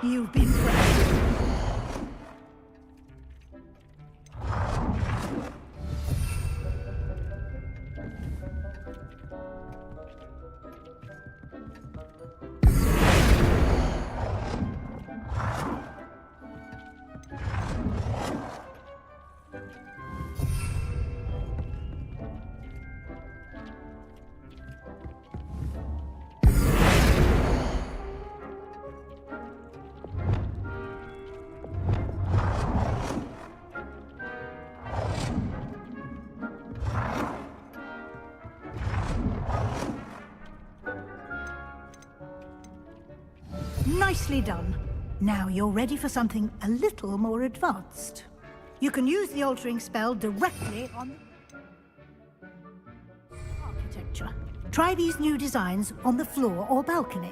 You've been practicing. Nicely done. Now you're ready for something a little more advanced. You can use the altering spell directly on architecture. Try these new designs on the floor or balcony.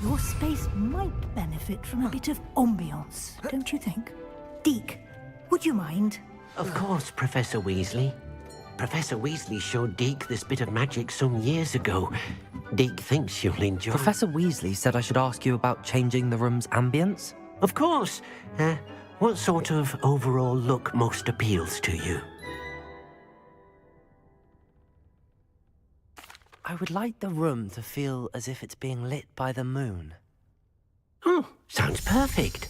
Your space might benefit from a bit of ambiance, don't you think? Deke, would you mind? Of course, Professor Weasley. Professor Weasley showed Deke this bit of magic some years ago. Deke thinks you'll enjoy. Professor Weasley said I should ask you about changing the room's ambience. Of course. What sort of overall look most appeals to you? I would like the room to feel as if it's being lit by the moon. Oh, sounds perfect.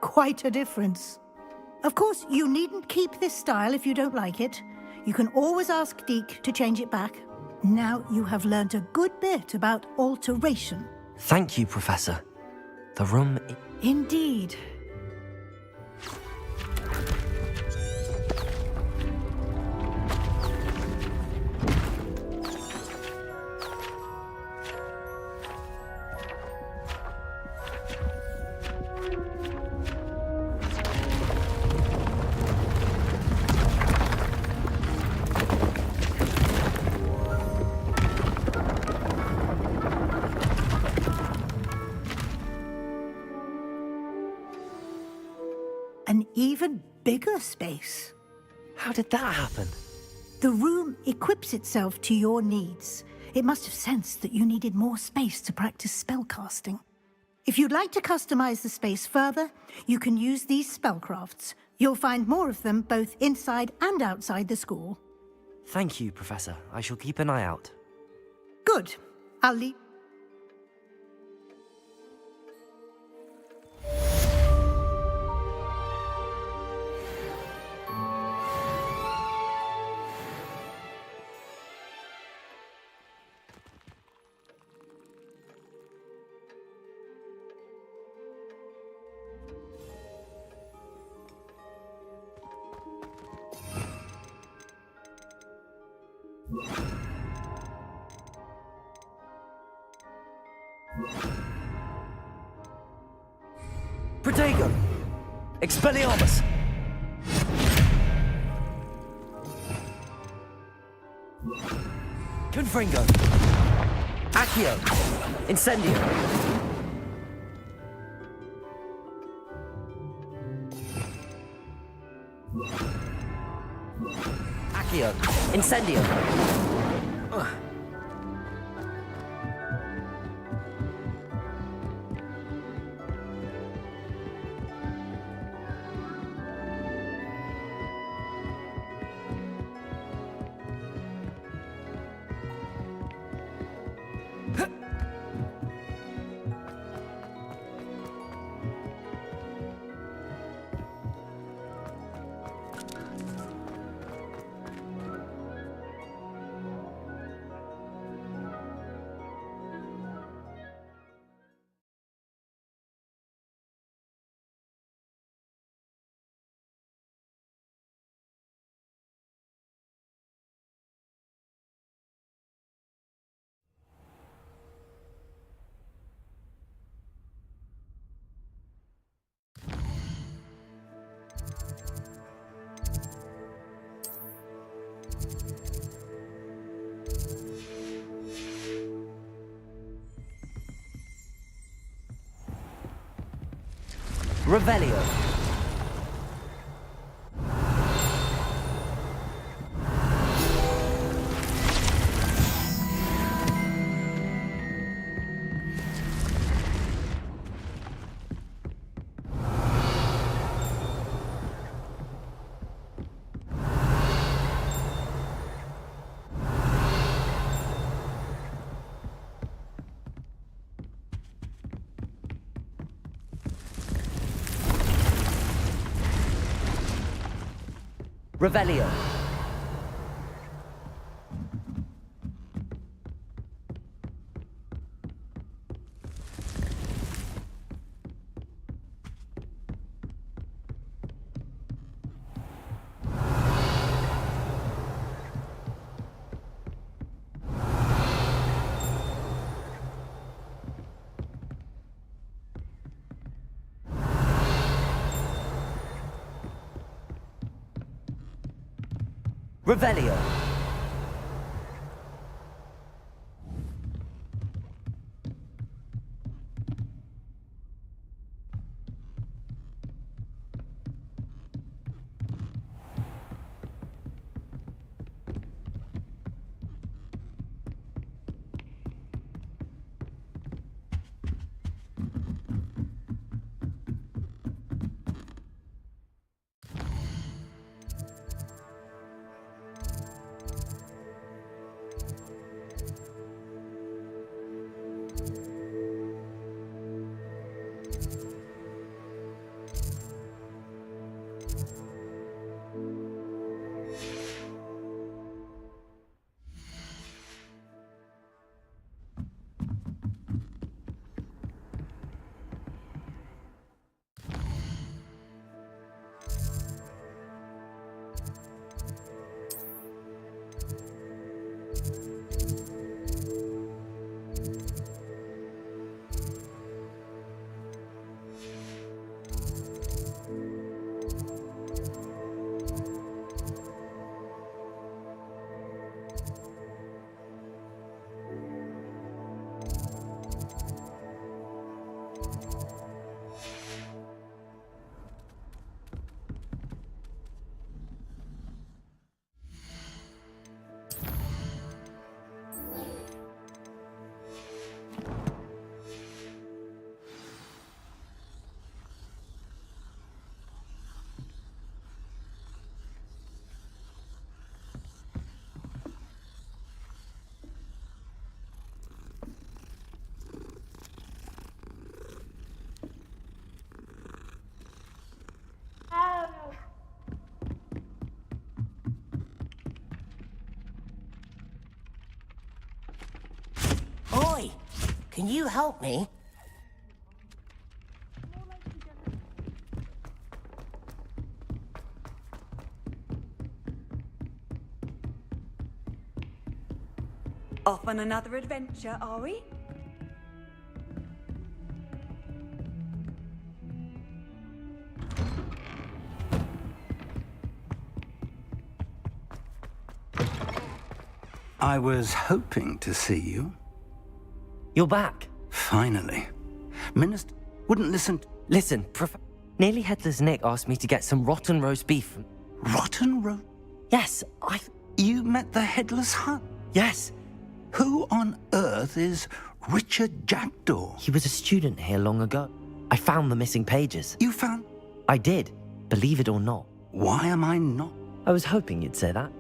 Quite a difference. Of course, you needn't keep this style if you don't like it. You can always ask Deke to change it back. Now you have learnt a good bit about alteration. Thank you, Professor. The room... Indeed. An even bigger space. How did that happen? The room equips itself to your needs. It must have sensed that you needed more space to practice spellcasting. If you'd like to customize the space further, you can use these spellcrafts. You'll find more of them both inside and outside the school. Thank you, Professor. I shall keep an eye out. Good. I'll leave. Protego! Expelliarmus! Confringo! Accio! Incendio! Accio! Incendio! Revelio. Revelio. Revelio. Oi! Can you help me? Off on another adventure, are we? I was hoping to see you. You're back. Finally. Minister wouldn't listen. Listen, Nearly Headless Nick asked me to get some rotten roast beef. Rotten roast? Yes, You met the Headless Hut? Yes. Who on earth is Richard Jackdaw? He was a student here long ago. I found the missing pages. You found? I did, believe it or not. Why am I not? I was hoping you'd say that.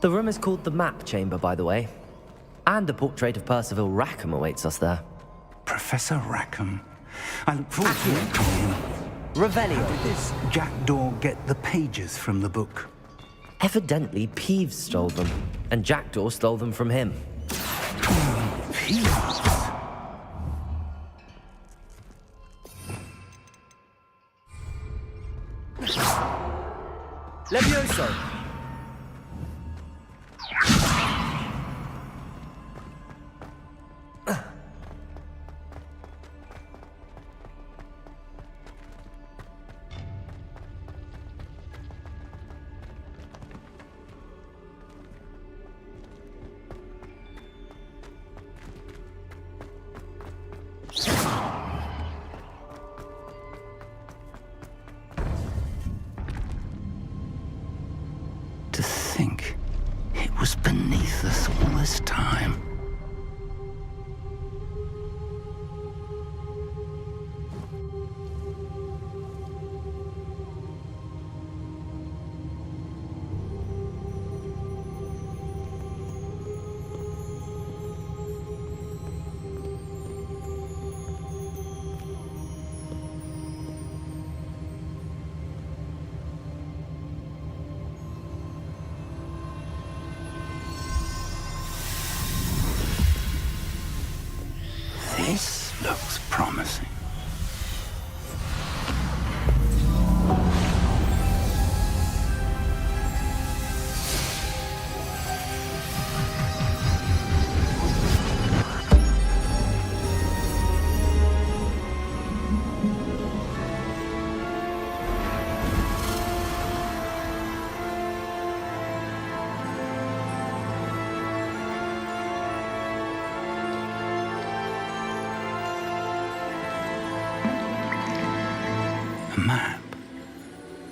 The room is called the Map Chamber, by the way. And a portrait of Percival Rackham awaits us there. Professor Rackham. I look forward to meeting him. Revelio. How did this Jackdaw get the pages from the book? Evidently, Peeves stole them, and Jackdaw stole them from him. Peeves. Levioso! To think it was beneath us all this time.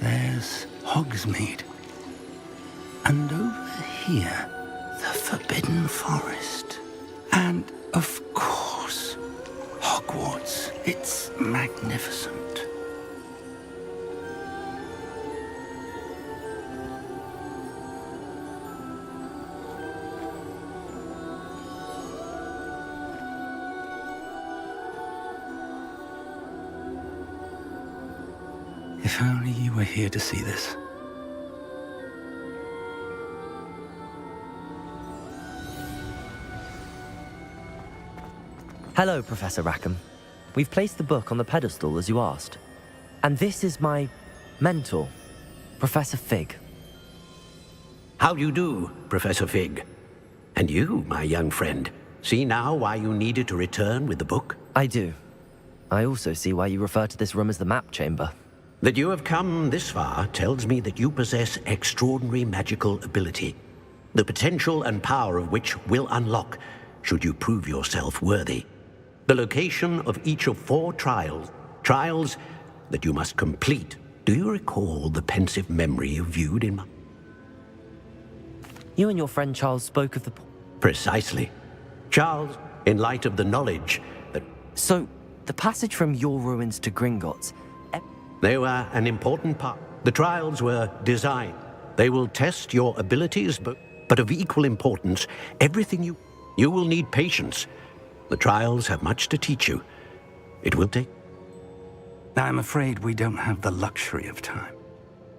there's Hogsmeade. And over here, the Forbidden Forest. And, of course, Hogwarts. It's magnificent. If only you were here to see this. Hello, Professor Rackham. We've placed the book on the pedestal as you asked. And this is my mentor, Professor Fig. How do you do, Professor Fig? And you, my young friend, see now why you needed to return with the book? I do. I also see why you refer to this room as the map chamber. That you have come this far tells me that you possess extraordinary magical ability, the potential and power of which will unlock should you prove yourself worthy. The location of each of 4 trials that you must complete. Do you recall the pensive memory you viewed in my... You and your friend Charles spoke of the... Precisely. Charles, in light of the knowledge that... So, the passage from your ruins to Gringotts... They were an important part. The trials were designed. They will test your abilities, but of equal importance, everything you will need patience. The trials have much to teach you. It will take... I'm afraid we don't have the luxury of time.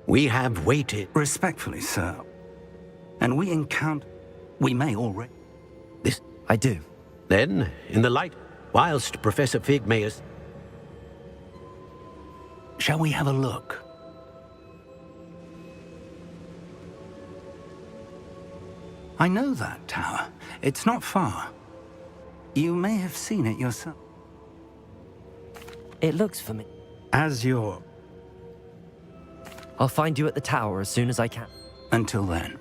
We have waited. Respectfully, sir. And we may already... This... I do. Then, in the light, whilst Professor Fig may... Shall we have a look? I know that tower. It's not far. You may have seen it yourself. It looks for me. As your... I'll find you at the tower as soon as I can. Until then.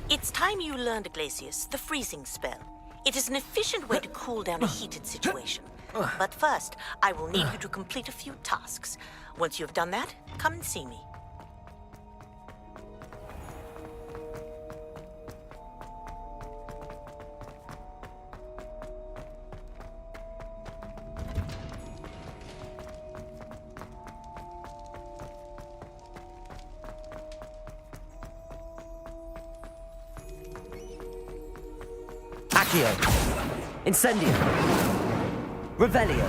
It's time you learned, Iglesias, the freezing spell. It is an efficient way to cool down a heated situation. But first, I will need you to complete a few tasks. Once you have done that, come and see me. Accio. Incendio. Revelio.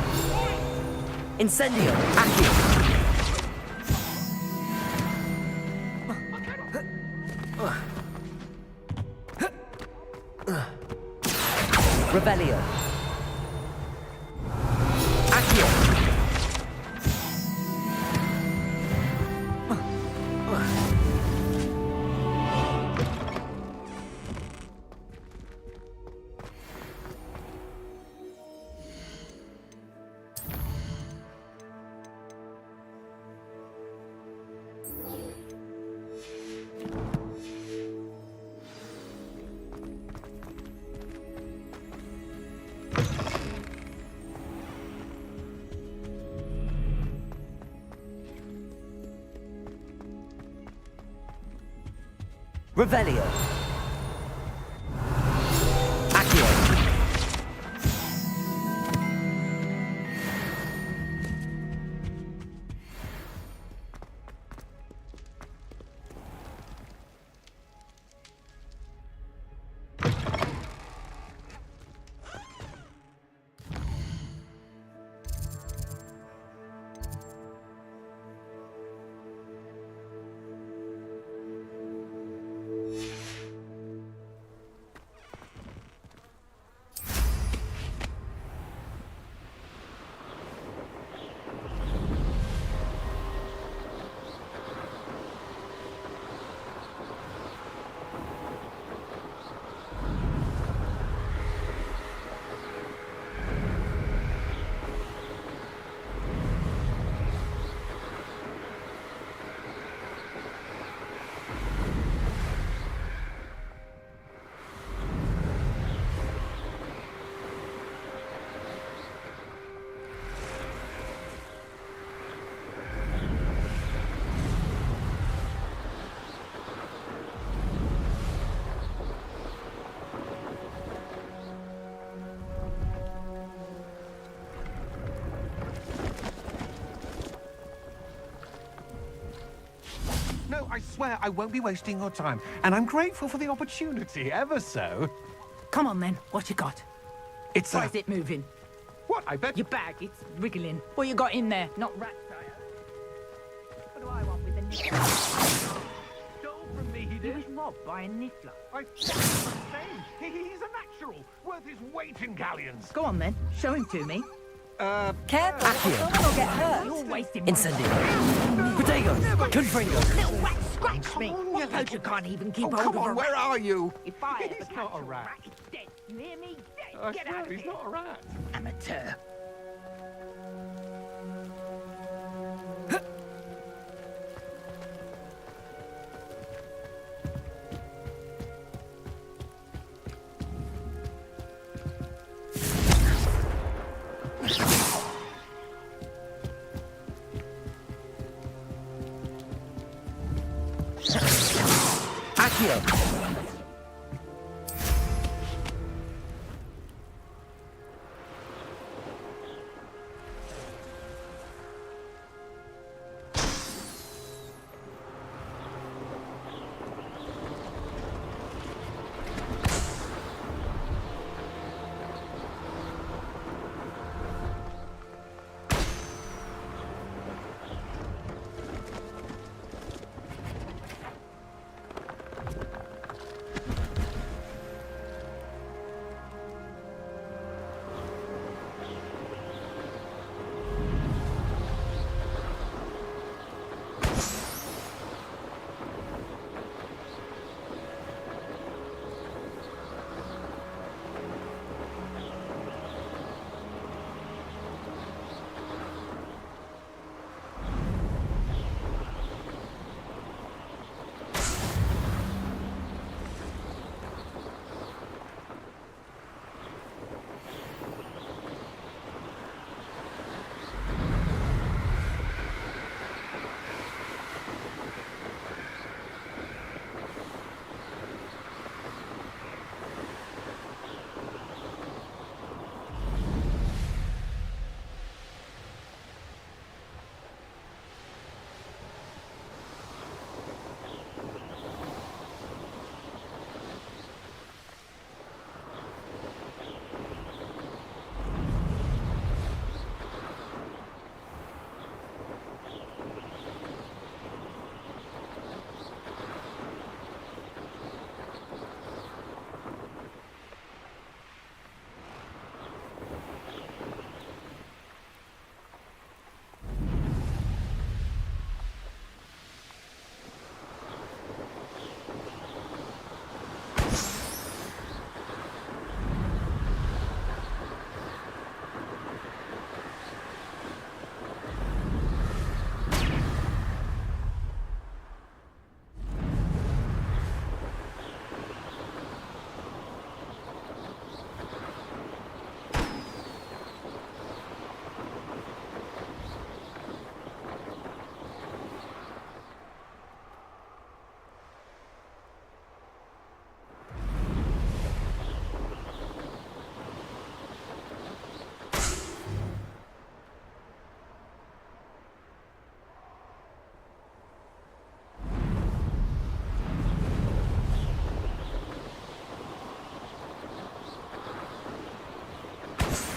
Incendio. Accio. Revelio. Accio. Revelio. Accio. I swear I won't be wasting your time, and I'm grateful for the opportunity, ever so. Come on then, what you got? It's Why is it moving? What, I bet... Your bag, it's wriggling. What you got in there? Not rat tire. What do I want with a niffler? Stole from me, he He did. was robbed by a niffler. He's a natural, worth his weight in galleons. Go on then, show him to me. Careful, someone will get hurt. You're wasting my Incendio. Protego. Confringo. little rat scratch me. What bloke you can't even keep Oh, hold come of a on, where rat? are you? If I ever He's catch not a a rat. rat, it's dead. Near me, dead. I Get swear, out of he's here. not a rat. Amateur. Accio.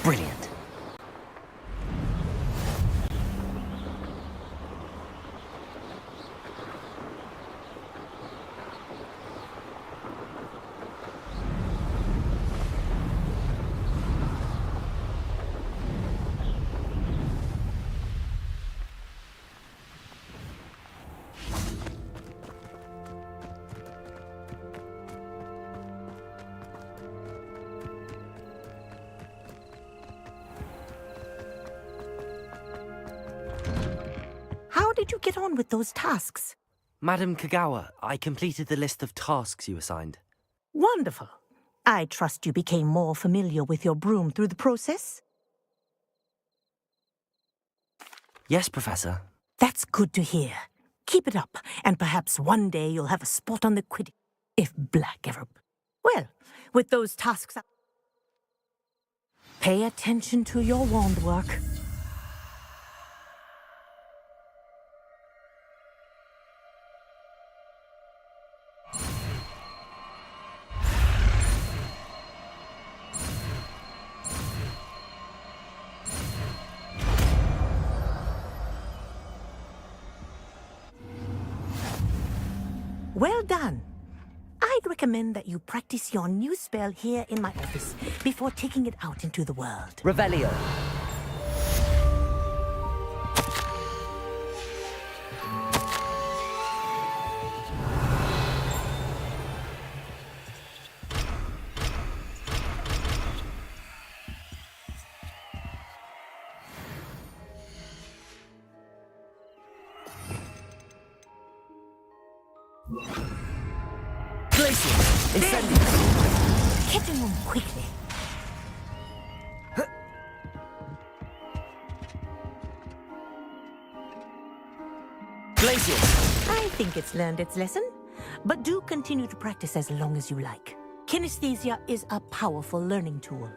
Brilliant. How did you get on with those tasks? Madam Kagawa, I completed the list of tasks you assigned. Wonderful. I trust you became more familiar with your broom through the process? Yes, Professor. That's good to hear. Keep it up, and perhaps one day you'll have a spot on the Quidditch, if Black ever... Well, with those tasks... Pay attention to your wand work. Well done. I'd recommend that you practice your new spell here in my office before taking it out into the world. Revelio. Glacier. Incendio. Get to move quickly. Glacier. I think it's learned its lesson, but do continue to practice as long as you like. Kinesthesia is a powerful learning tool.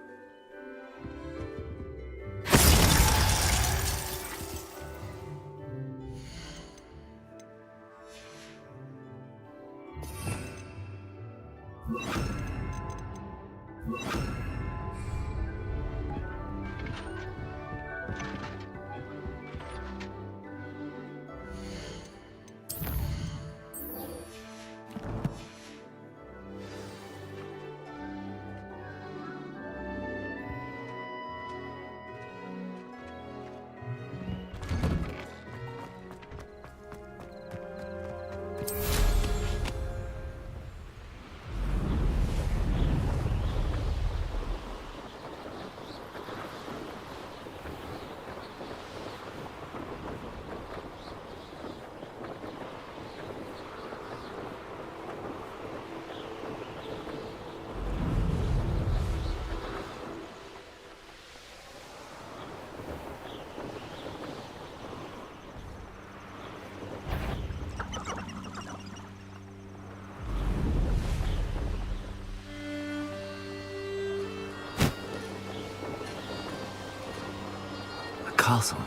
Castle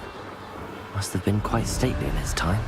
must have been quite stately in its time.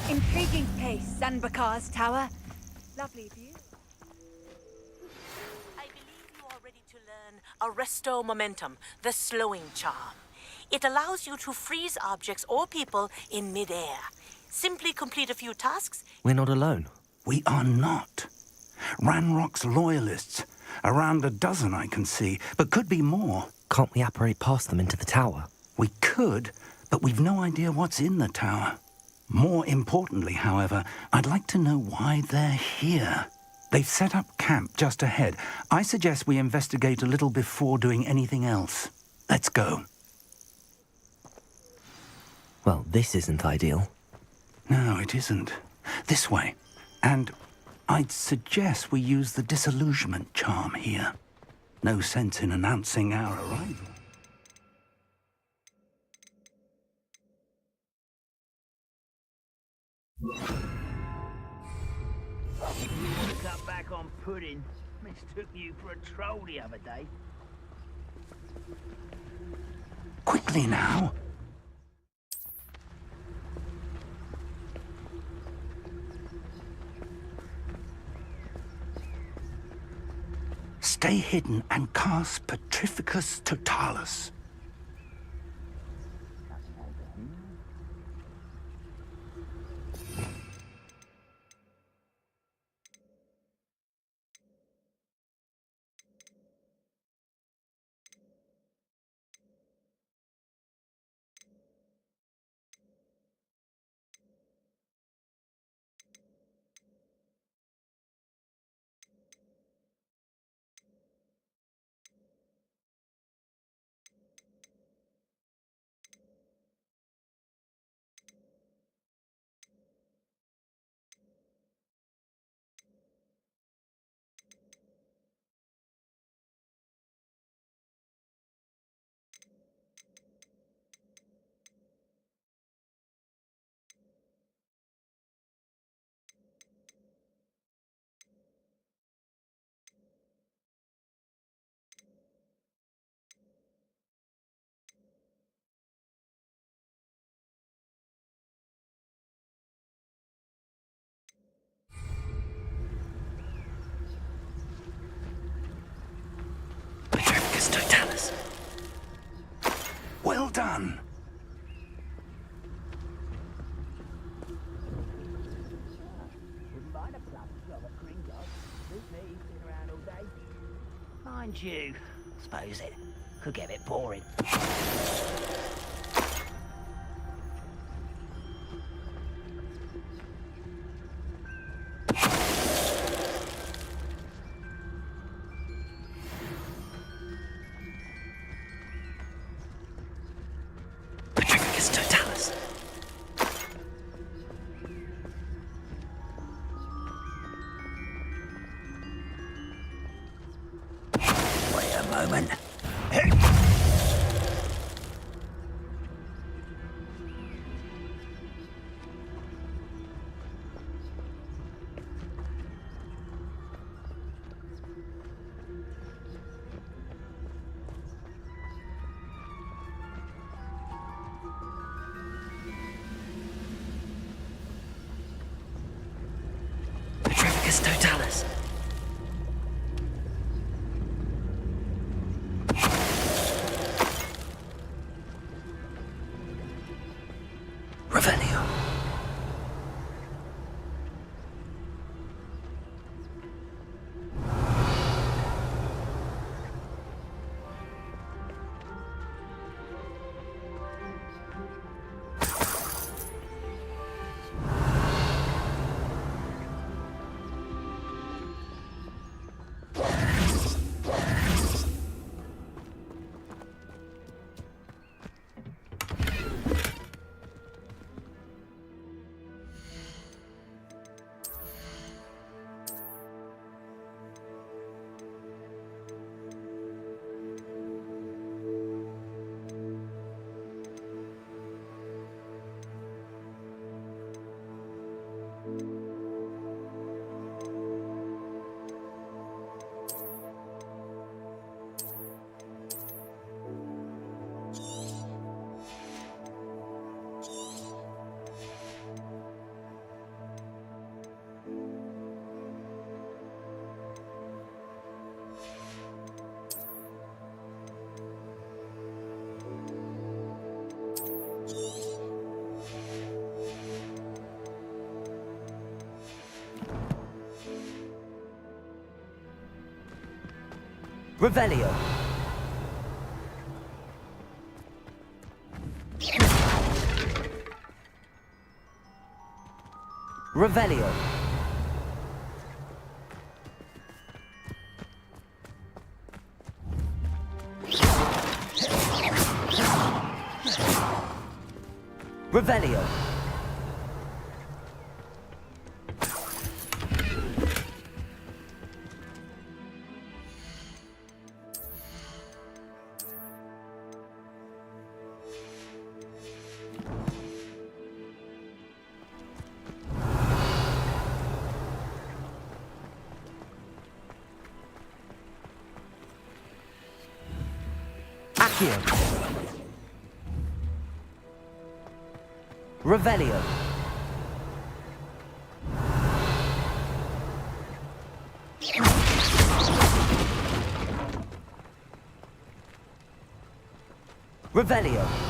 Intriguing place, Sanbakar's tower. Lovely view. I believe you are ready to learn Arresto Momentum, the slowing charm. It allows you to freeze objects or people in midair. Simply complete a few tasks. We're not alone. We are not. Ranrock's loyalists. Around a dozen I can see, but could be more. Can't we apparate past them into the tower? We could, but we've no idea what's in the tower. More importantly, however, I'd like to know why they're here. They've set up camp just ahead. I suggest we investigate a little before doing anything else. Let's go. Well, this isn't ideal. No, it isn't. This way. And I'd suggest we use the disillusionment charm here. No sense in announcing our arrival. Cut back on pudding. Mistook you for a troll the other day. Quickly now. Stay hidden and cast Petrificus Totalis. Petrificus Totalis. Well done. Wouldn't mind a bloody job at Gringotts. Suit me, sitting around all day. Mind you, I suppose it could get a bit boring. Petrificus Totalis. Wait a moment. Petrificus Totalis. Revelio. Revelio. Revelio. Revelio. Accio. Revelio. Revelio.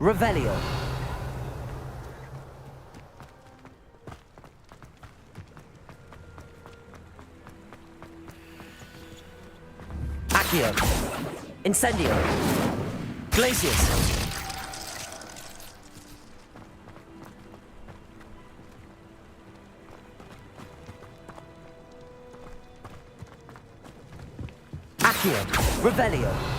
Revelio. Accio. Incendio. Glacius. Accio. Revelio.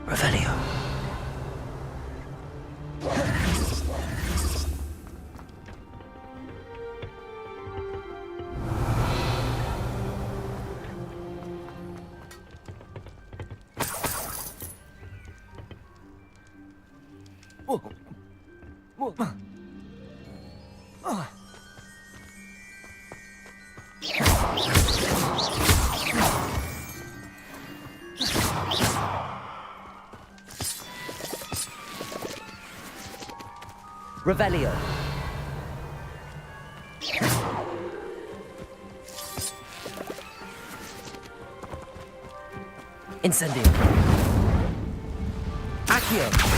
Revelio. Revelio. Incendio. Accio.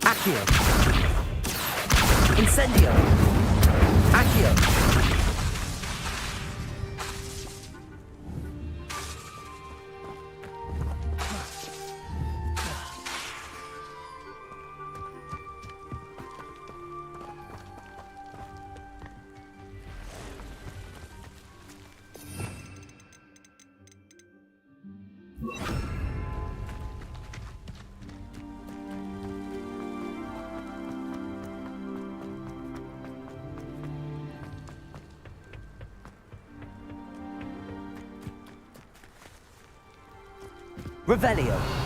Accio. Incendio. Accio. Revelio.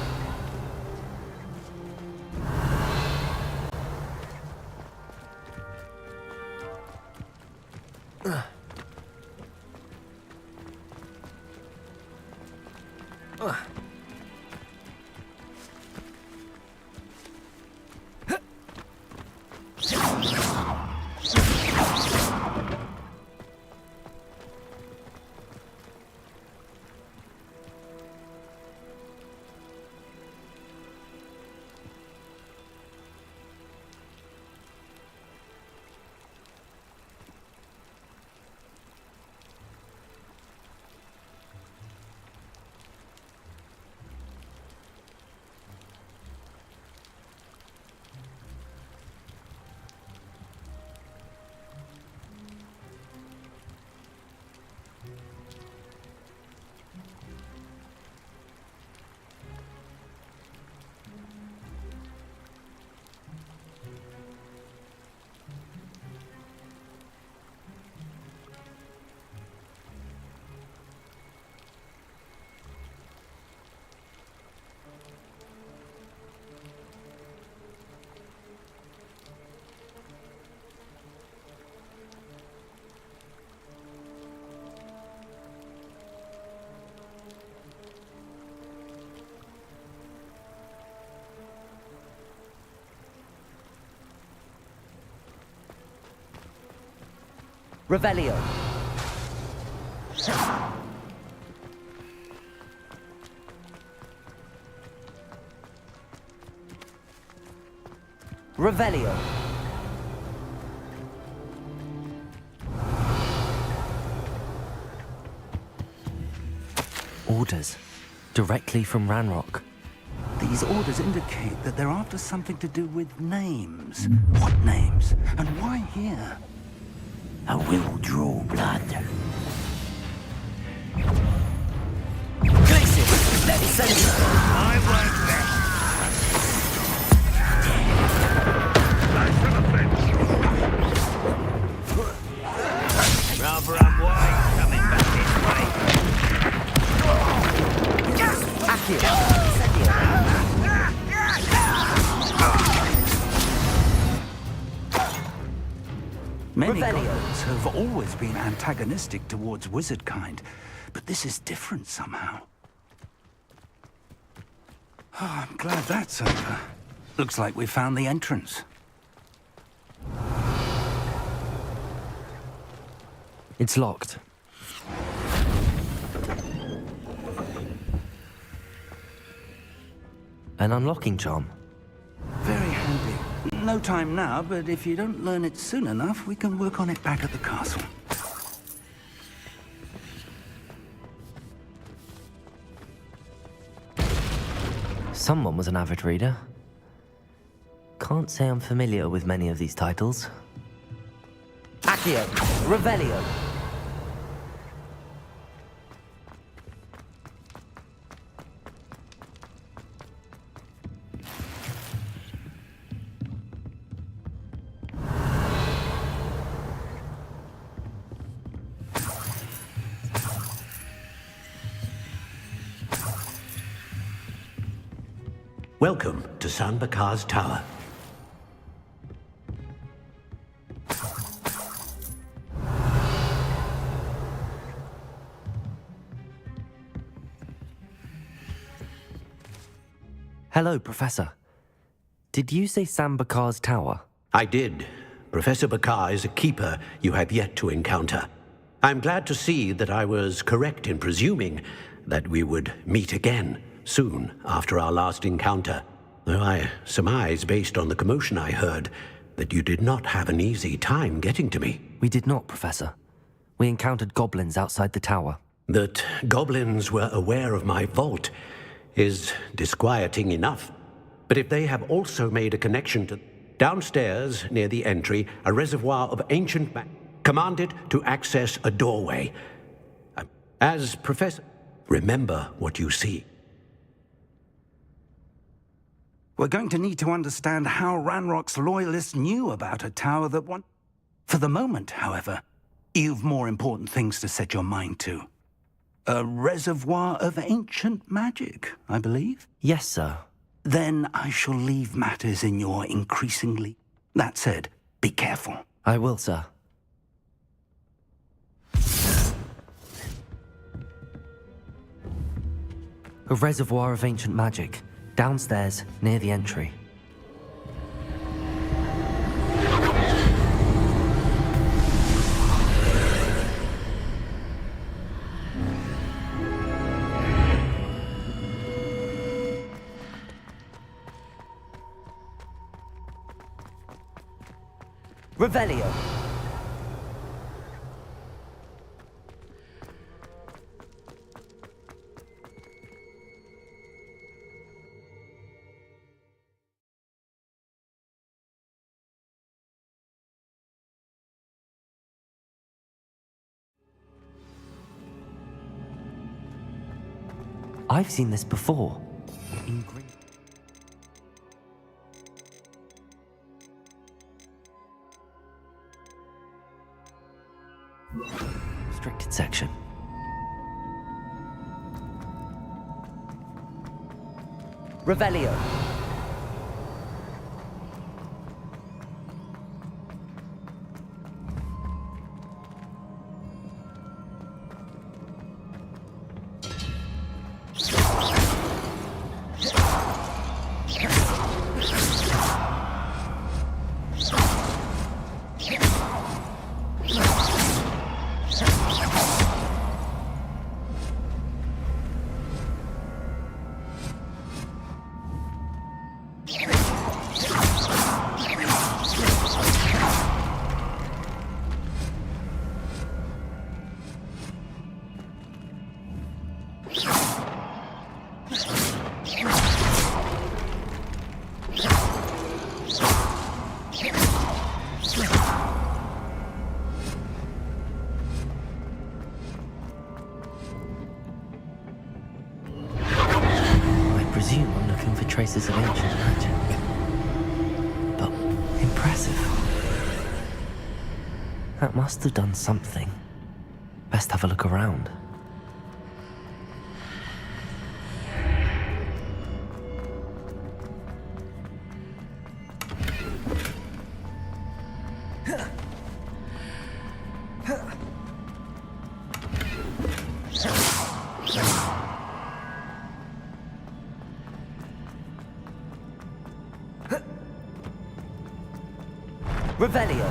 Revelio. Revelio. Orders. Directly from Ranrock. These orders indicate that they're after something to do with names. What names? And why here? I will draw blood. Glacius, let's send it. I won't let. Rather unwise coming back this way. Accio. Many Revelio. goblins have always been antagonistic towards wizard kind, but this is different somehow. Oh, I'm glad that's over. Looks like we found the entrance. It's locked. An unlocking charm. Very handy. No time now, but if you don't learn it soon enough, we can work on it back at the castle. Someone was an avid reader. Can't say I'm familiar with many of these titles. Accio, Revelio. Welcome to San Bakar's Tower. Hello, Professor. Did you say Sam Bakar's tower? I did. Professor Bakar is a keeper you have yet to encounter. I'm glad to see that I was correct in presuming that we would meet again soon after our last encounter, though I surmise, based on the commotion I heard, that you did not have an easy time getting to me. We did not, Professor. We encountered goblins outside the tower. That goblins were aware of my vault is disquieting enough. But if they have also made a connection to downstairs near the entry, a reservoir of ancient commanded to access a doorway. As Professor, remember what you see. We're going to need to understand how Ranrock's loyalists knew about a tower that won. For the moment, however, you've more important things to set your mind to. A reservoir of ancient magic, I believe? Yes, sir. Then I shall leave matters in your increasingly... That said, be careful. I will, sir. A reservoir of ancient magic, downstairs near the entry. Revelio. I've seen this before. Restricted section. Revelio. I presume I'm looking for traces of ancient magic. But impressive. That must have done something. Best have a look around. Revelio.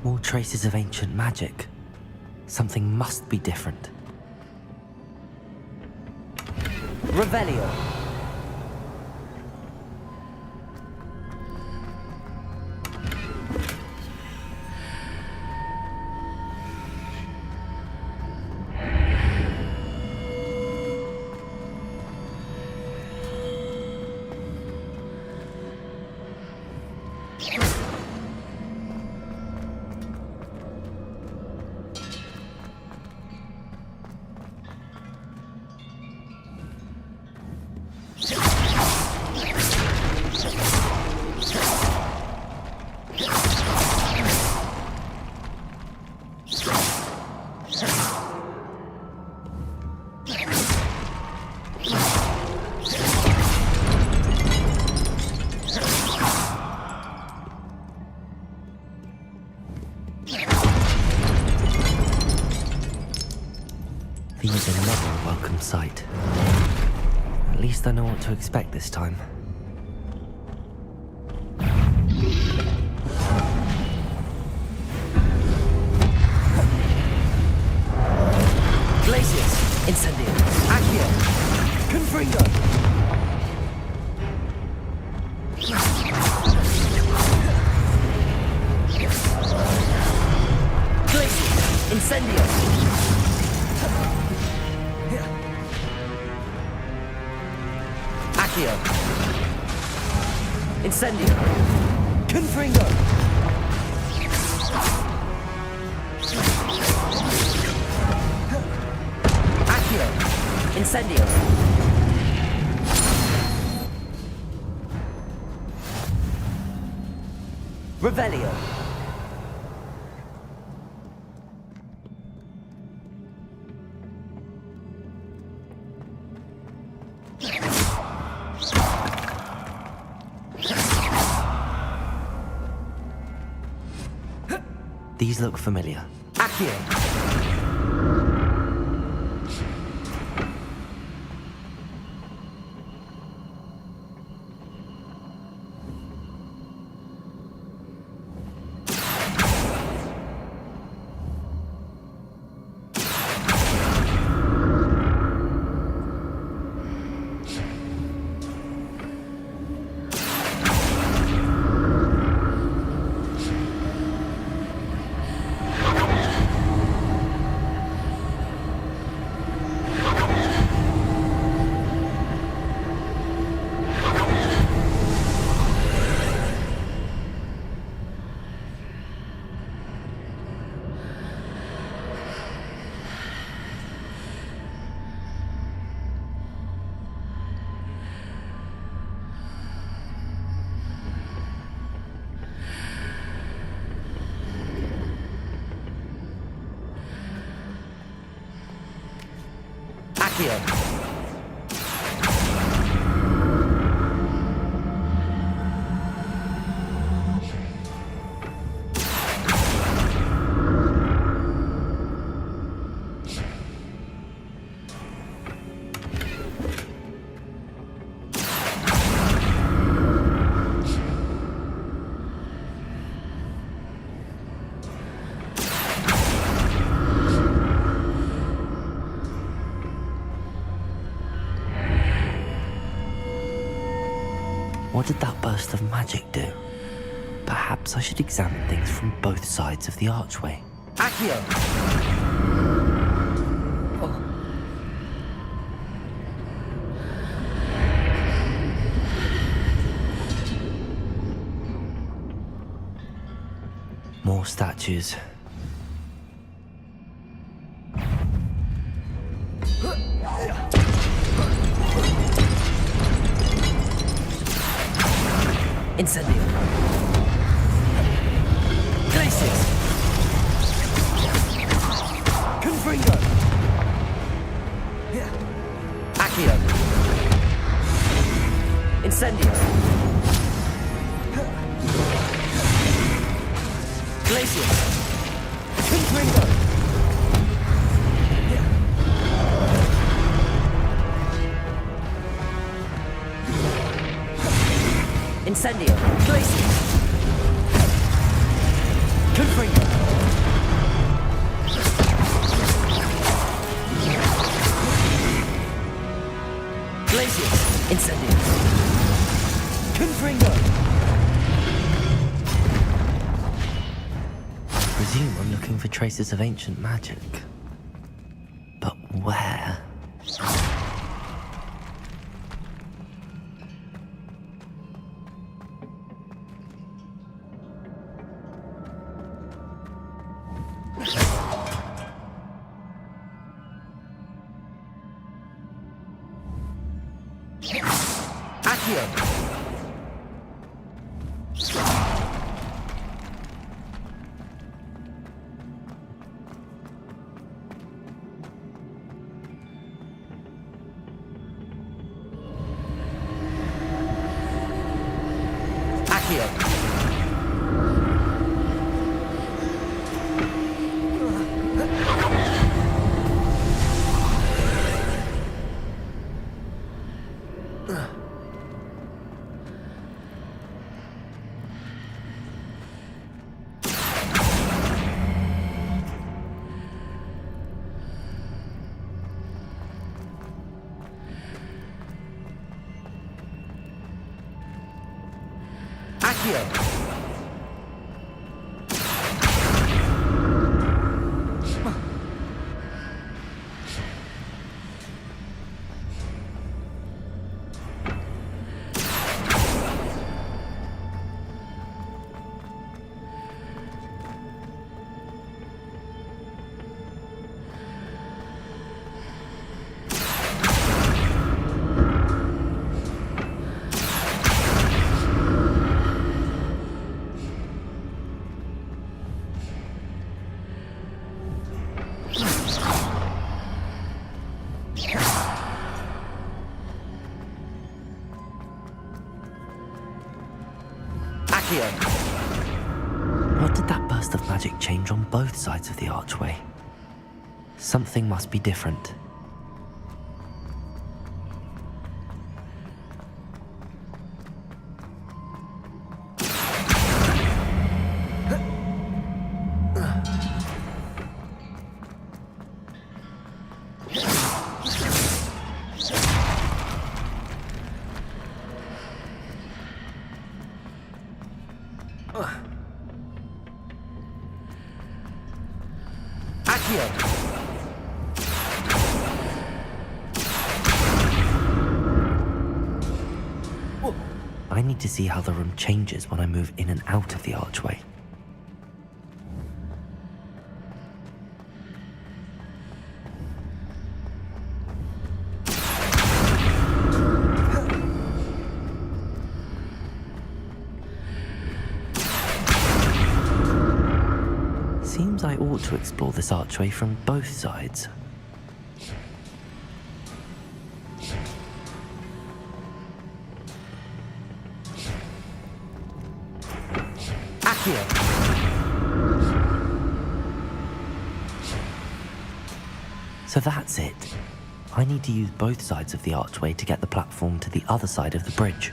More traces of ancient magic. Something must be different. Revelio. These are never a welcome sight. At least I know what to expect this time. Glacius, Incendio, Accio, Confringo. Glacius, Incendio. Accio. Incendio. Confringo. Accio. Incendio. Revelio. These look familiar. Accio. Accio. What did that burst of magic do? Perhaps I should examine things from both sides of the archway. Accio! More statues. Incendio. Glacius. Confringo. Accio. Incendio. Glacius. Confringo. Incendio. Glacius. Confringo. Glacius. Incendio. Confringo. I presume I'm looking for traces of ancient magic. But where? Accio! Accio! Accio! What did that burst of magic change on both sides of the archway? Something must be different. I need to see how the room changes when I move in and out of the archway. Seems I ought to explore this archway from both sides. Accio! So that's it. I need to use both sides of the archway to get the platform to the other side of the bridge.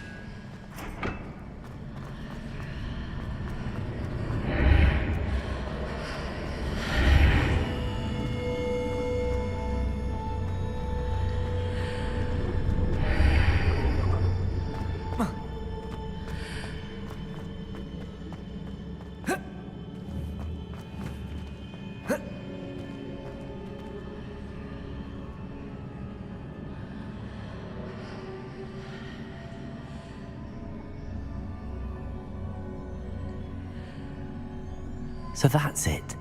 So that's it.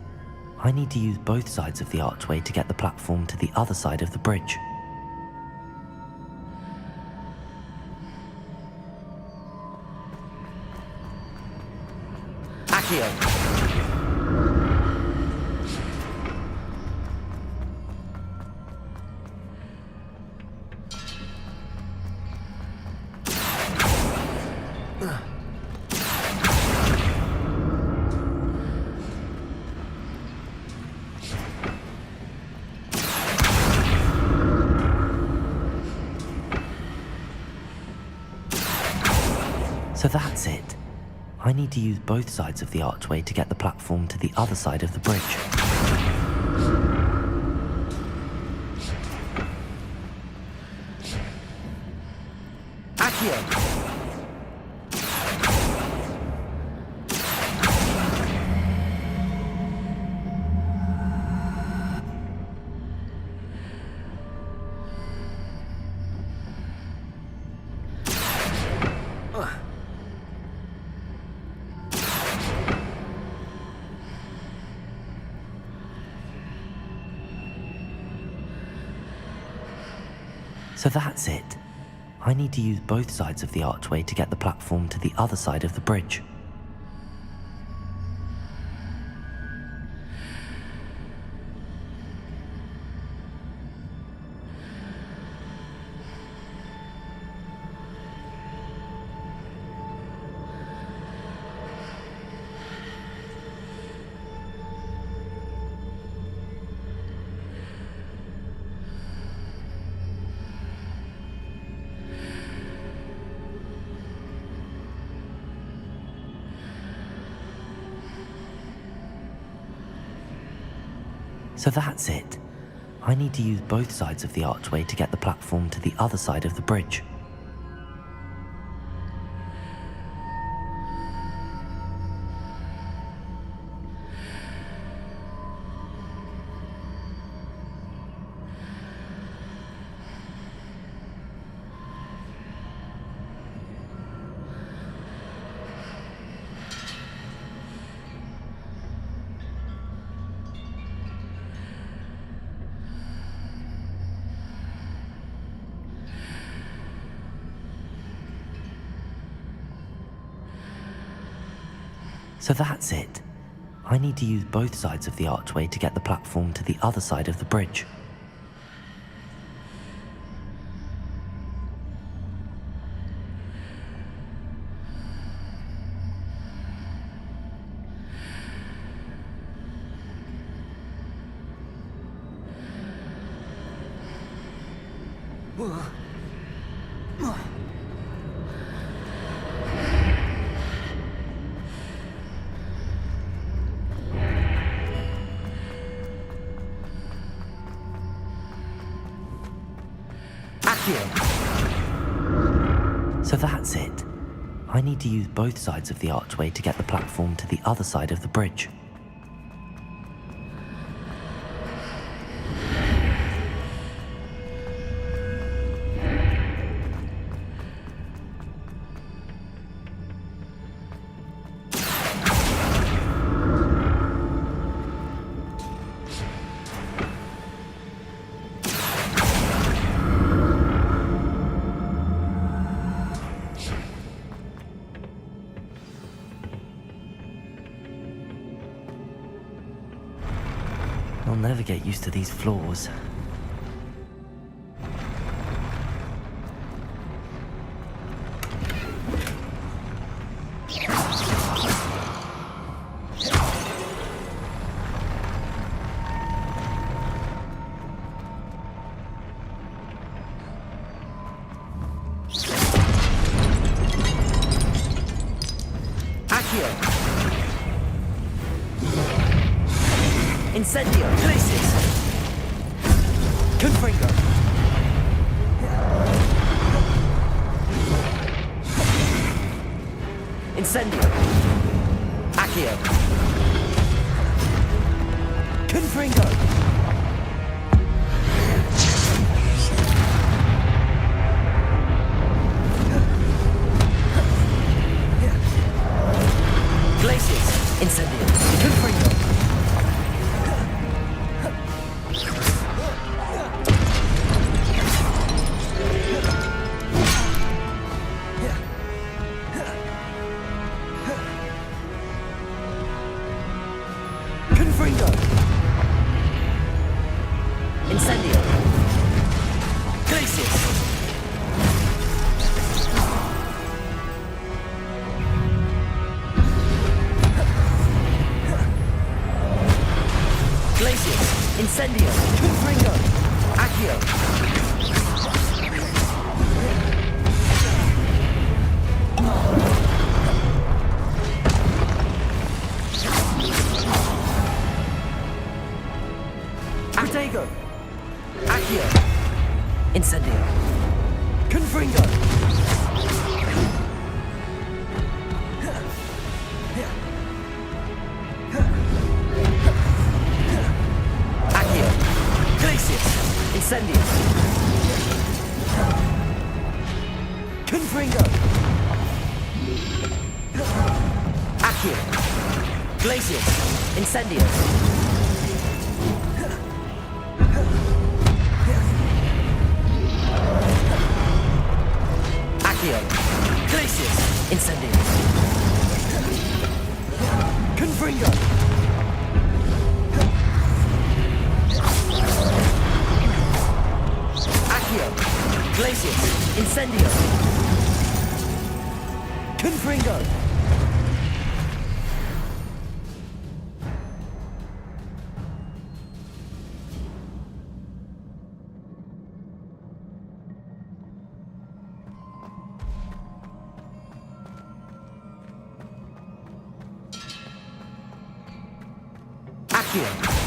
I need to use both sides of the archway to get the platform to the other side of the bridge. Accio! So that's it. I need to use both sides of the archway to get the platform to the other side of the bridge. Accio! So that's it. I need to use both sides of the archway to get the platform to the other side of the bridge. So that's it. I need to use both sides of the archway to get the platform to the other side of the bridge. So that's it. I need to use both sides of the archway to get the platform to the other side of the bridge. So that's it. I need to use both sides of the archway to get the platform to the other side of the bridge. I'll never get used to these floors. Incendio! Glacis! Confringo! Incendio! Accio! Confringo! Glacis! Incendio. Confringo. Confringo. Incendio. Glacius. Glacius. Incendio. Confringo. Accio. Protego. Accio. Incendio. Confringo. Accio. Glacius. Incendio. Confringo. Accio. Glacius. Incendio. Accio. Glacius. Incendio. Confringo. Accio. Glacius. Incendio. Confringo. Accio.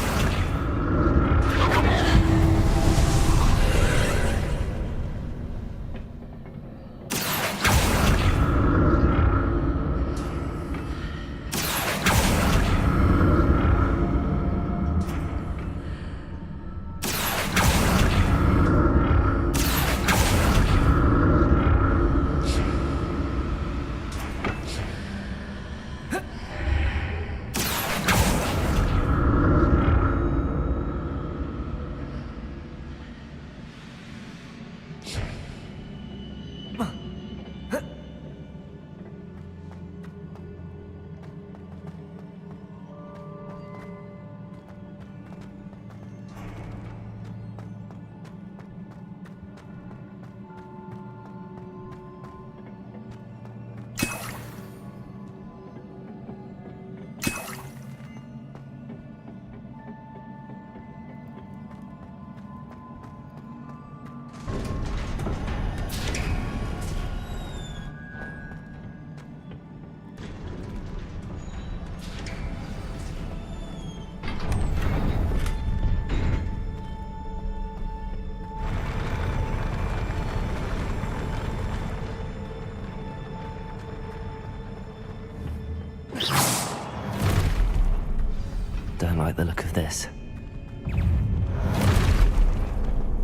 Don't like the look of this.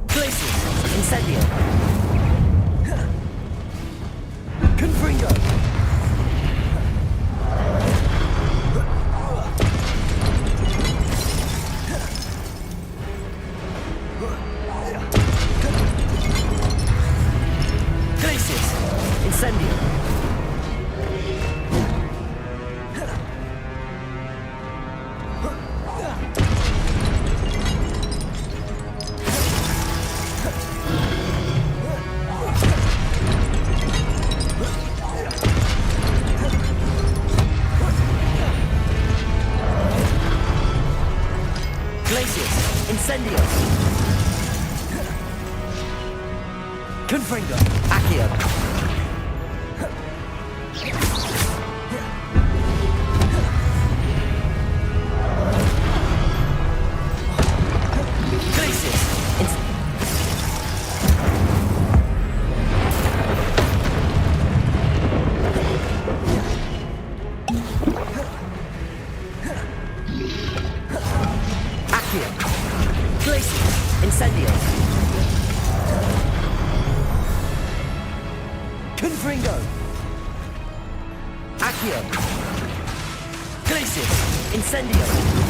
Glacius. Incendio. Confringo. Glacius. Incendio. Glacius. Incendio. Confringo. Accio. Glacius. Accio. Glacius. Incendio. Confringo. Accio. Glacius! Incendio!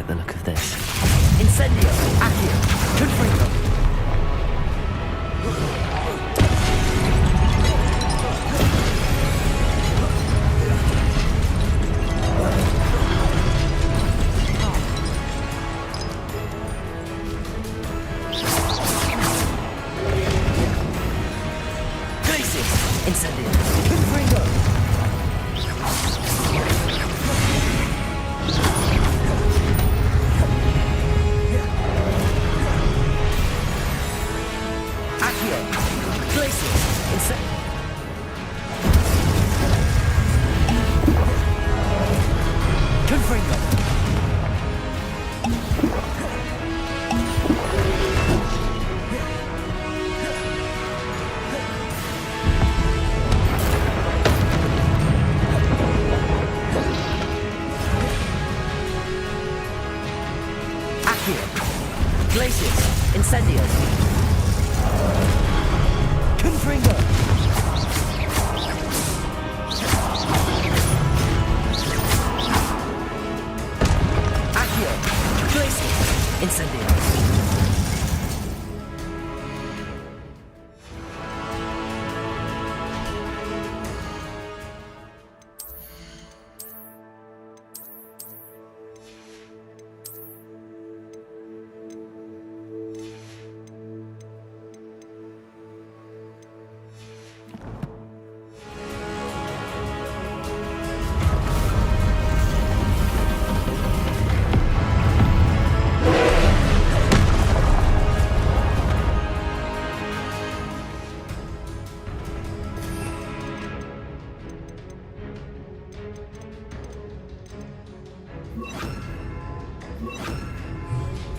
Like the look of this. Incendio! Accio! Confringo! Glacius! Incendio!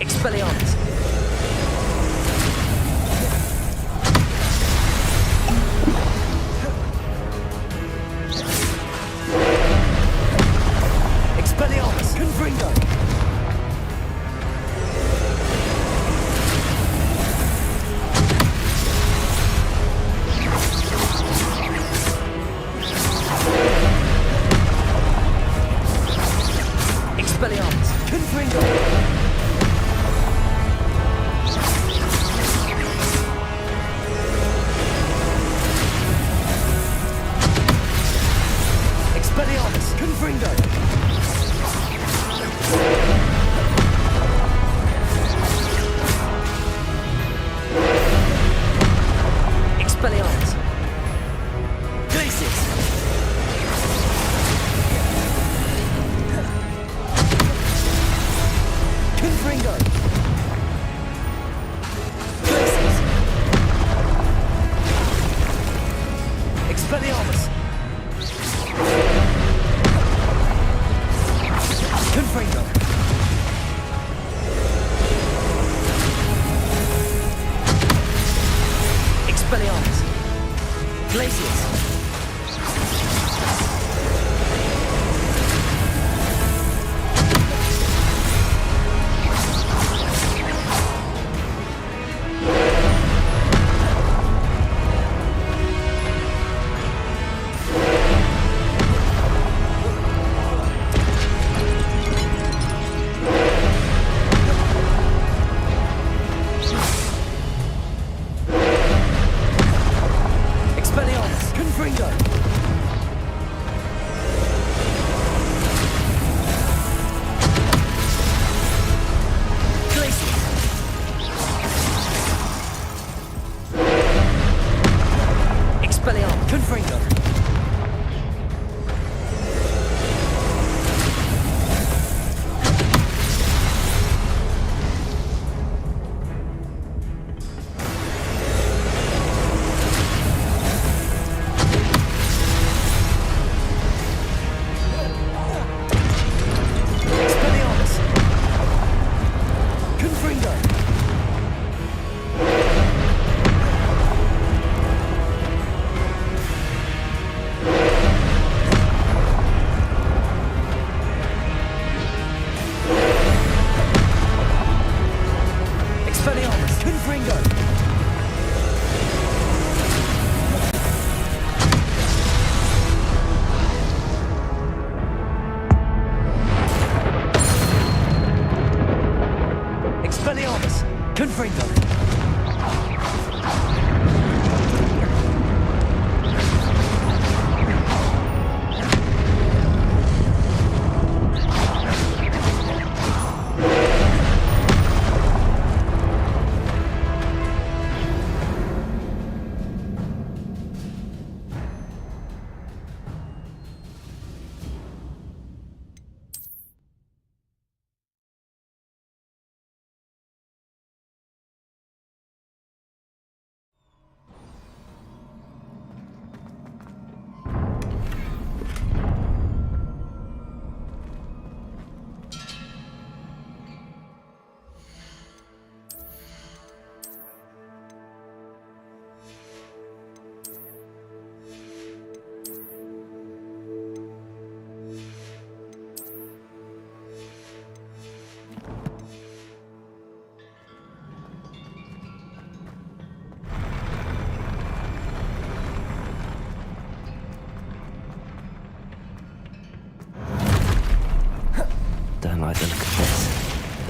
Expelliarmus. Expelliarmus. Confringo. Expelliarmus. Confringo. Expelliarmus. Confringo. Expelliarmus. Glacius. Confringo. Glacius. Expelliarmus. Confringo. Expelliarmus. Glacius. Expelliarmus. Confringo. Glacius. Expelliarmus. Confringo. Expelliarmus. Confringo.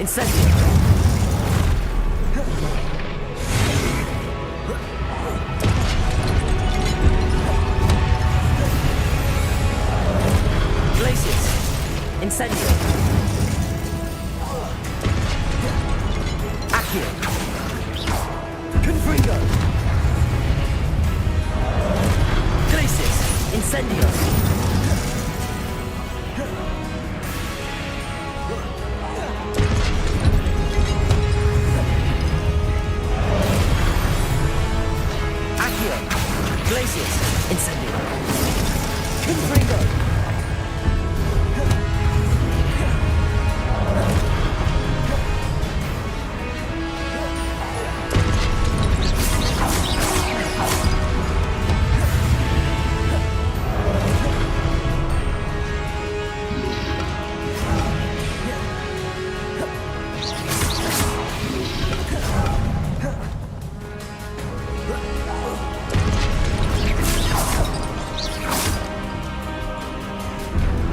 Incendio. Glacius. Incendio. Accio. Confringo. Glacius. Incendio. Accio. Glacius. Incendio. Confringo.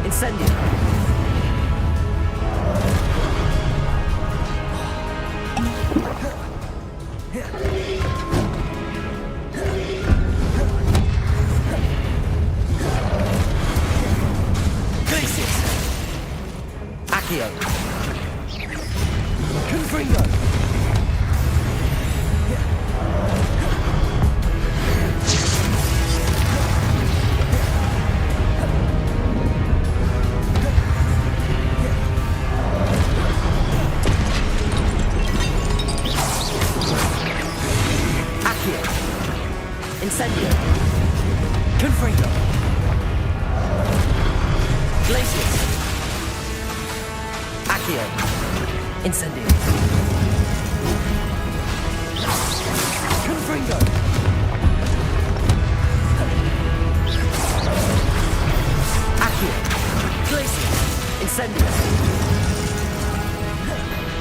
Incendio. Glacius. Accio. Confringo. Incendio. Confringo. Glacius. Accio. Incendio. Confringo. Accio. Glacius. Incendio.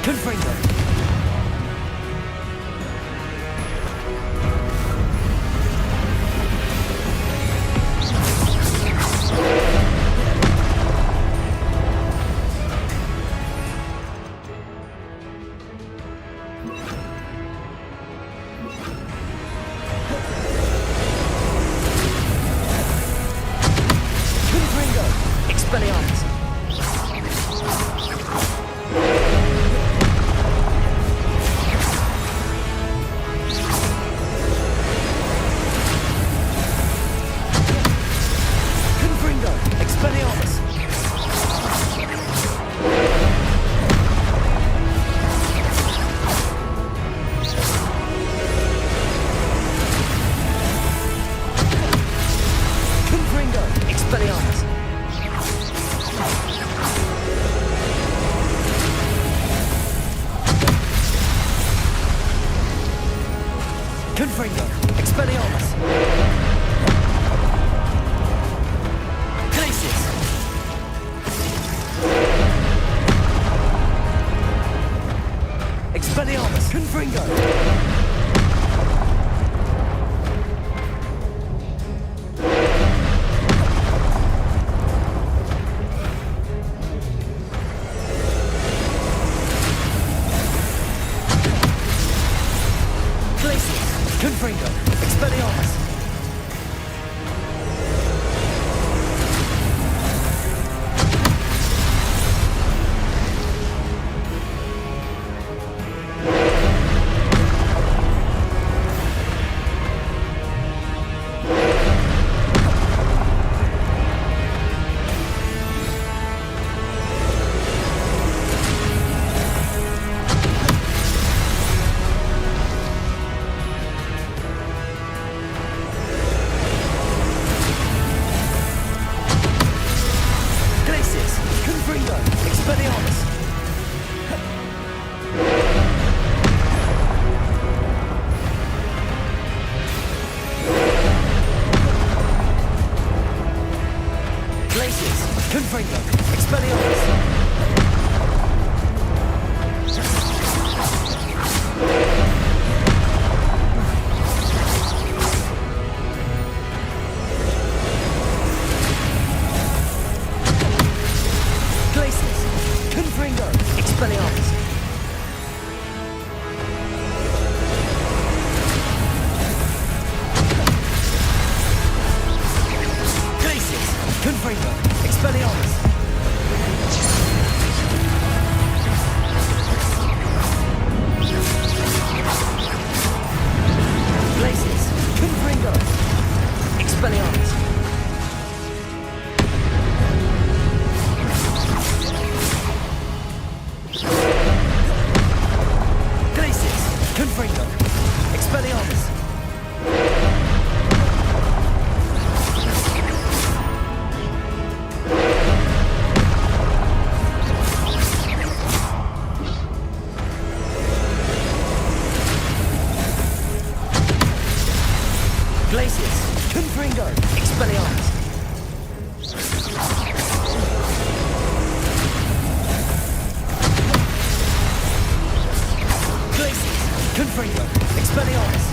Confringo. Expelliarmus. Confringo. Expelliarmus. Confringo. Expelliarmus. Confringo. Expelliarmus. Glacius. Expelliarmus. Confringo. Confringo. Expelliarmus. Confringo. Expelliarmus. Glacius. Confringo. Confringo! Expelliarmus! Glacius! Confringo! Expelliarmus! Glacius! Confringo! Expelliarmus! Glacius! Confringo! Expelliarmus! Glacius! Confringo! Expelliarmus!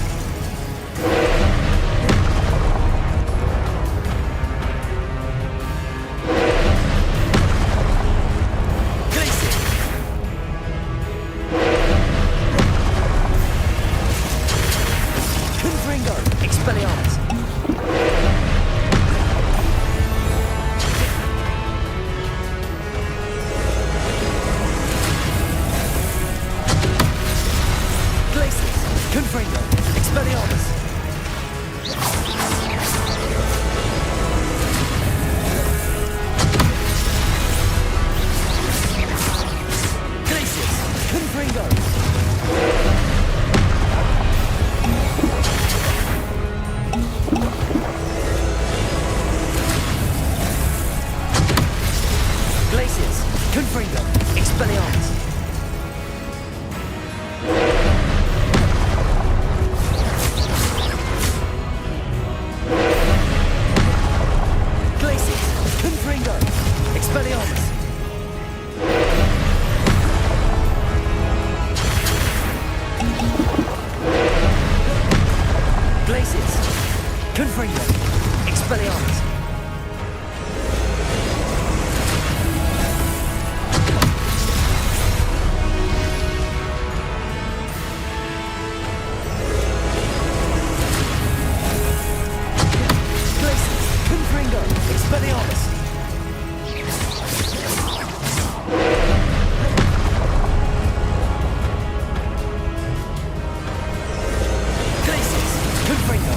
Glacius! Confringo! Expelliarmus! Glacius! Confringo! Expelliarmus! Glacius! Confringo! Glacius! Confringo! Expelliarmus! Glacius! Confringo! Expelliarmus! Glacius! Confringo! Expelliarmus! Glacius! Confringo! Expelliarmus! Glacius! Confringo!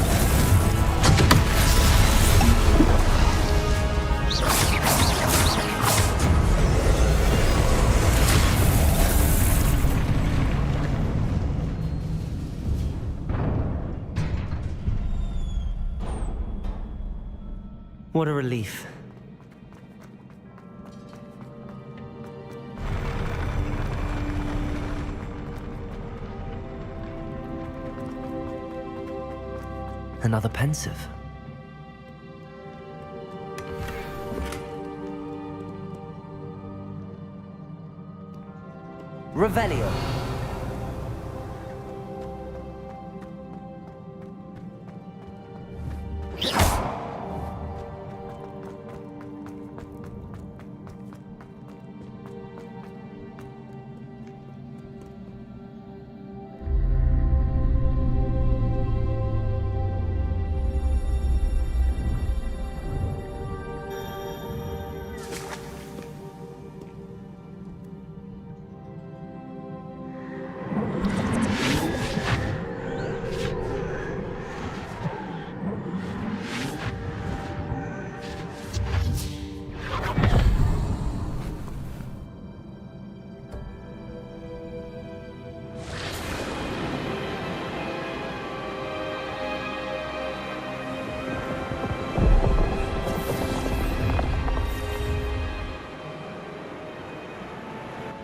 What a relief. Another pensive. Revelio.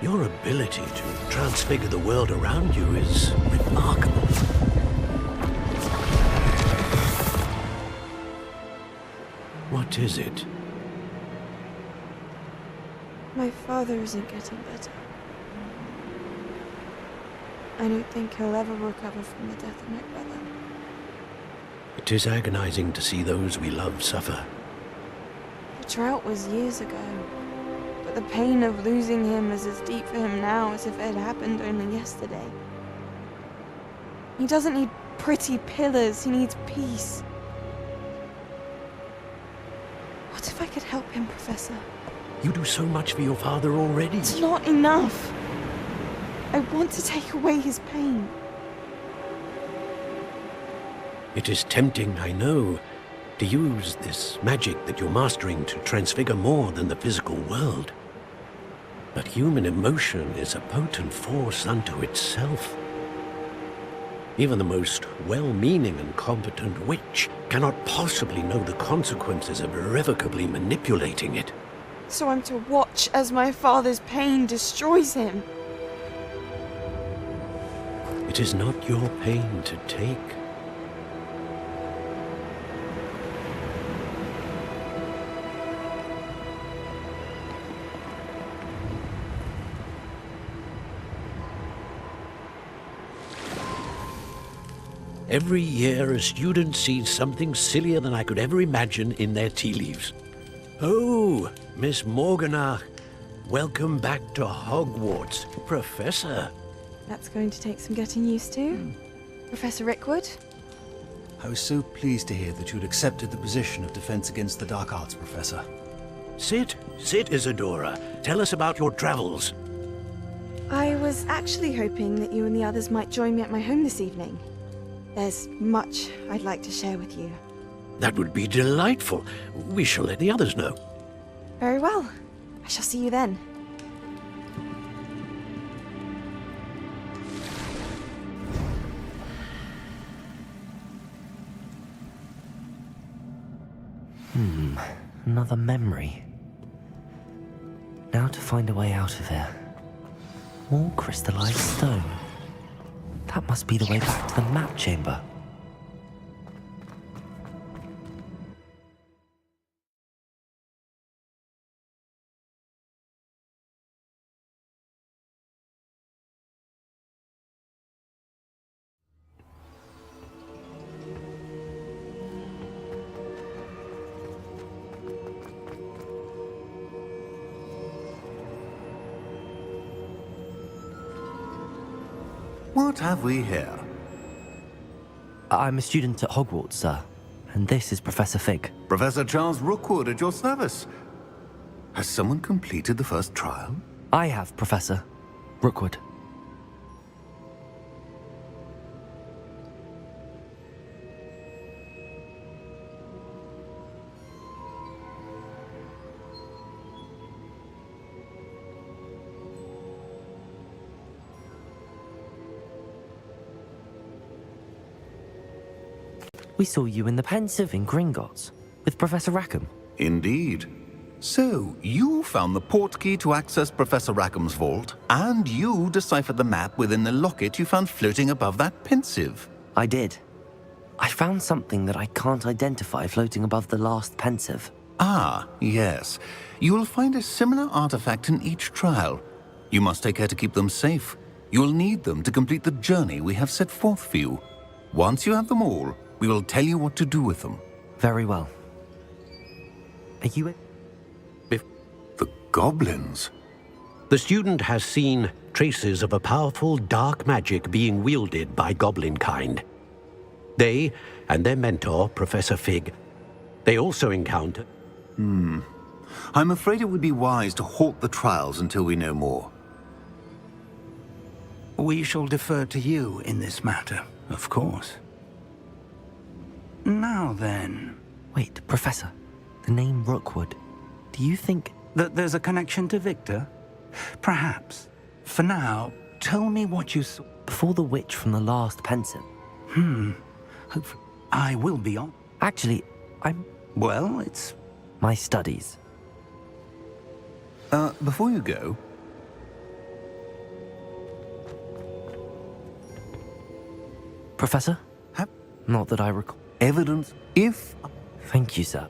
Your ability to transfigure the world around you is remarkable. What is it? My father isn't getting better. I don't think he'll ever recover from the death of my brother. It is agonizing to see those we love suffer. The drought was years ago, but the pain of losing him is as deep for him now as if it had happened only yesterday. He doesn't need pretty pillars, he needs peace. What if I could help him, Professor? You do so much for your father already. It's not enough. I want to take away his pain. It is tempting, I know, to use this magic that you're mastering to transfigure more than the physical world. But human emotion is a potent force unto itself. Even the most well-meaning and competent witch cannot possibly know the consequences of irrevocably manipulating it. So I'm to watch as my father's pain destroys him. It is not your pain to take. Every year, a student sees something sillier than I could ever imagine in their tea leaves. Oh, Miss Morganach, welcome back to Hogwarts, Professor. That's going to take some getting used to. Professor Rickwood? I was so pleased to hear that you'd accepted the position of Defense Against the Dark Arts, Professor. Sit, Isadora. Tell us about your travels. I was actually hoping that you and the others might join me at my home this evening. There's much I'd like to share with you. That would be delightful. We shall let the others know. Very well. I shall see you then. Another memory. Now to find a way out of here. More crystallized stone. That must be the way back to the map chamber. What have we here? I'm a student at Hogwarts, sir. And this is Professor Fig. Professor Charles Rookwood at your service. Has someone completed the first trial? I have, Professor Rookwood. We saw you in the Pensive in Gringotts with Professor Rackham. Indeed. So, you found the portkey to access Professor Rackham's vault, and you deciphered the map within the locket you found floating above that Pensive. I did. I found something that I can't identify floating above the last Pensive. Ah, yes. You will find a similar artifact in each trial. You must take care to keep them safe. You will need them to complete the journey we have set forth for you. Once you have them all, we will tell you what to do with them. Very well. Are you... The goblins? The student has seen traces of a powerful dark magic being wielded by goblin kind. They and their mentor, Professor Fig, they also encounter... I'm afraid it would be wise to halt the trials until we know more. We shall defer to you in this matter, of course. Now then... Wait, Professor. The name Rookwood. Do you think... that there's a connection to Victor? Perhaps. For now, tell me what you saw. Before the witch from the last Pensive. Hopefully, I will be on. Actually, I'm... Well, it's... my studies. Before you go... Professor? Not that I recall. Evidence, if... Thank you, sir.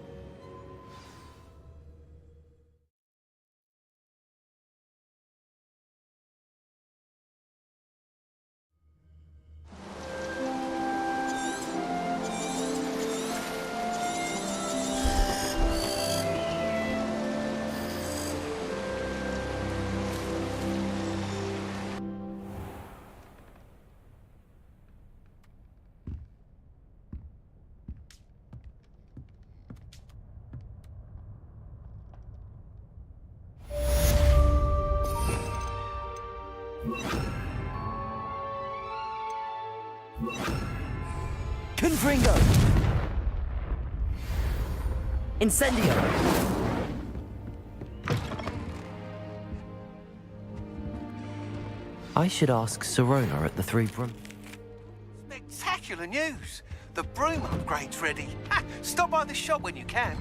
Confringo! Incendio! I should ask Sirona at the Three Broom. Spectacular news! The broom upgrade's ready. Ha! Stop by the shop when you can.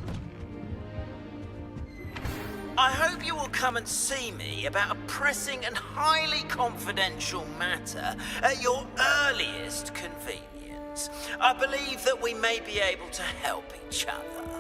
I hope you will come and see me about a pressing and highly confidential matter at your earliest convenience. I believe that we may be able to help each other.